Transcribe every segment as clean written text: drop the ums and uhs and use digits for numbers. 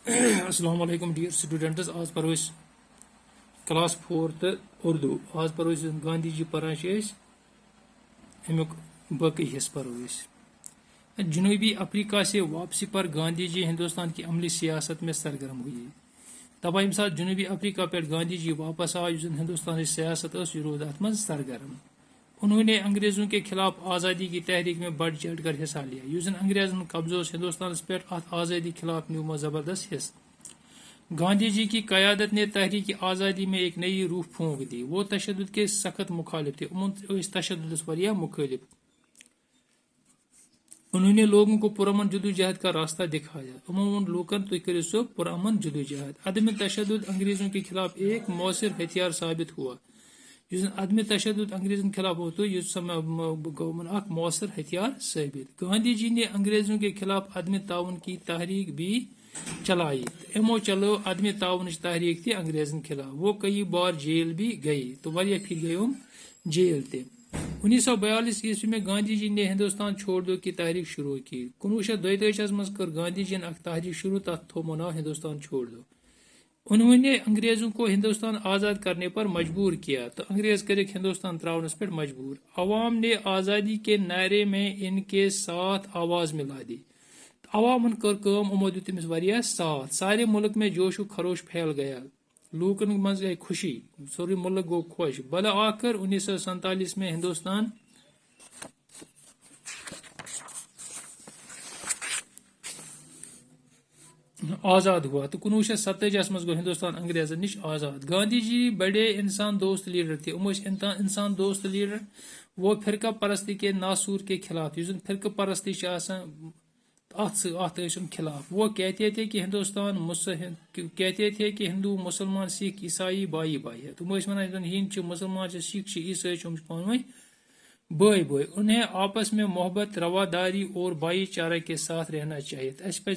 السلام علیکم dear students. آج پرو أسۍ کلاس 4 اردو. آج پرو أسۍ گاندھی جی پران امیک باقی حصہ پرو أسۍ. جنوبی افریقہ سے واپسی پر گاندھی جی ہندوستان کی عملی سیاست میں سرگرم ہوئی. تبا یم سات جنوبی افریقہ پہ گاندھی جی واپس آو ہندوستان سیاست یہ روز ات من سرگرم. انہوں نے انگریزوں کے خلاف آزادی کی تحریک میں بڑھ چڑھ کر حصہ لیا. اس انگریزن قبضہ ہندوستان پہ ات آزادی خلاف نیو زبردست حصہ. گاندھی جی کی قیادت نے تحریک آزادی میں ایک نئی روح پھونک دی. وہ تشدد کے سخت مخالف تھے. تشدد مخالف. انہوں نے لوگوں کو پرامن جدوجہد کا راستہ دکھایا. عموماً لوکن تھی کرو سو پرامن جدوجہد. عدم تشدد انگریزوں کے خلاف ایک مؤثر ہتھیار ثابت ہوا. عدم تشدد انگریزوں کے خلاف ہوتا اخ مؤثر ہتھیار ثابت. گاندھی جی نے انگریزوں کے خلاف عدم تعاون کی تحریک بھی چلائی. امو چلو عدم تعاون تحریک تھی انگریزن خلاف. وہ کئی بار جیل بھی گئی تو واریاہ پھر گئی جیل تھے. 1942 عیسوی میں گاندھی جی نے ہندوستان چھوڑ دو کی تحریک شروع کی. 1922 مز کر گاندھی جی نے اخ تحریک شروع تک تھومو ناو ہندوستان چھوڑ دو. انہوں نے انگریزوں کو ہندوستان آزاد کرنے پر مجبور کیا تو انگریز کرک ہندوستان تراؤنس پر مجبور. عوام نے آزادی کے نعرے میں ان کے ساتھ آواز ملا دی. عوامن کر کام امو دیت تمس واریاہ ساتھ. سارے ملک میں جوش و خروش پھیل گیا. لوکن مز گئی خوشی. سوری ملک گو خوش. بلا آخر 1947 میں ہندوستان آزاد ہوا تو 1947 مز گو ہندوستان انگریزن نش آزاد. گاندھی جی بڑے انسان دوست لیڈر تھے. انسان دوست لیڈر. وہ فرقہ پرستی کے ناسور کے خلاف. فرقہ پرستی خلاف. وہ کہتے تھے کہ ہندو مسلمان سکھ عیسائی بائی بائی ہے. تم ونان ہند مسلمان سکھ عیسائی پانوی بائی بائی. انہیں آپس میں محبت رواداری اور بھائی چارہ کے ساتھ رہنا چاہیے. اس پہ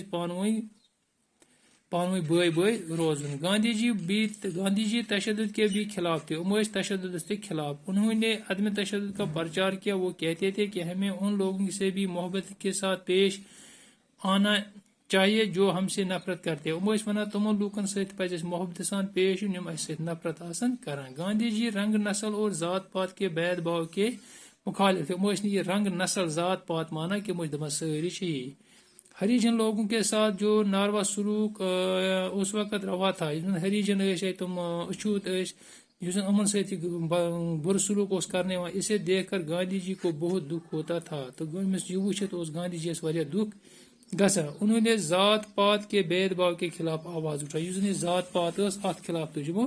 پانوی بائی بائی روزن. گاندھی جی تشدد کے بھی خلاف تھے. تشدد کے خلاف. انہوں نے عدم تشدد کا پرچار کیا. وہ کہتے تھے کہ ہمیں ان لوگوں سے بھی محبت کے ساتھ پیش آنا چاہیے جو ہم سے نفرت کرتے. ونان تمو لوکن ست پہ محبت سان پیش یم اس نفرت کران. گاندھی جی رنگ نسل اور ذات پات کے بید باؤ کے مخالف تھے. یہ رنگ نسل ذات پات مانا کہ دپان ساری چھ. ہریجن لوگوں کے ساتھ جو ناروا سلوک اس وقت روا تھا. ہریجن تم اچھوت امن ست بر سلوک اس کرنے. اسے دیکھ کر گاندھی جی کو بہت دکھ ہوتا تھا. تو یہ وچت گاندھی جی واریاہ دکھ گسا. انہوں نے ذات پات کے بید باؤ کے خلاف آواز اٹھائی. ذات پات ات خلاف تجمو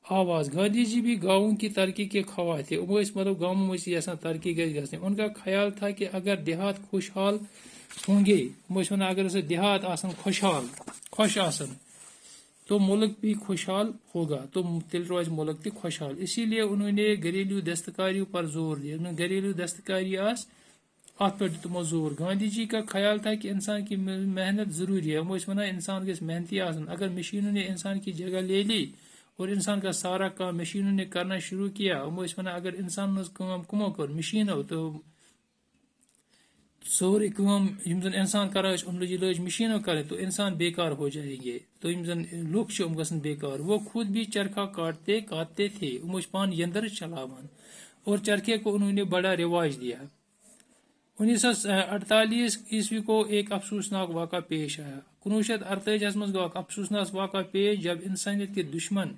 آواز. گاندھی جی بھی گاؤں کی ترقی کے خواہ تھے. مطلب گاؤں میں ترقی گھنٹے. ان کا خیال تھا کہ اگر دیہات خوشحال ہوں گے. اگر دیہات آسن خوشحال خوش آسن تو ملک بھی خوشحال ہوگا. تو تیل روز ملک تہ خوشحال. اسی لیے انہوں نے گھریلو دستکاریوں پر زور دیا. گھریلو دستکاری ات پہ تمو زور. گاندھی جی کا خیال تھا کہ انسان کی محنت ضروری ہے. ونان انسان گھس محنتی آسن. اگر مشینوں نے انسان کی جگہ لے لی اور انسان کا سارا کام مشینوں نے کرنا شروع کیا. ونان اگر انسان کام کمو کر مشینوں تو سوری کام انسان کران لج مشینوں کریں تو انسان بیکار ہو جائیں گے. تو لوگ گھن بیکار. وہ خود بھی چرخہ کاٹتے تھے. پان یندر چلاوان اور چرخے کو انہوں نے بڑا رواج دیا. 1948 عیسوی کو ایک افسوسناک واقعہ پیش آیا. 1948 مز گو افسوسناک واقعہ پیش جب انسانیت کے دشمن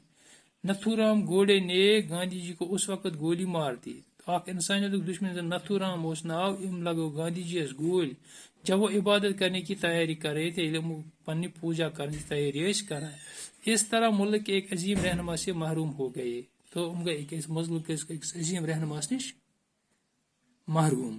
نتھو رام گوڑے نے گاندھی جی کو اس وقت گولی مار دی. انسانیت دشمن نتھو رام اس ناو. لگو گاندھی جی اس گول جب وہ عبادت کرنے کی تیاری کر رہے تھے. پنی پوجا کرنے کی تیاری کریں. اس طرح ملک کے ایک عظیم رہنما سے محروم ہو گئے. تو ملک کے ایک عظیم رہنما نش محروم.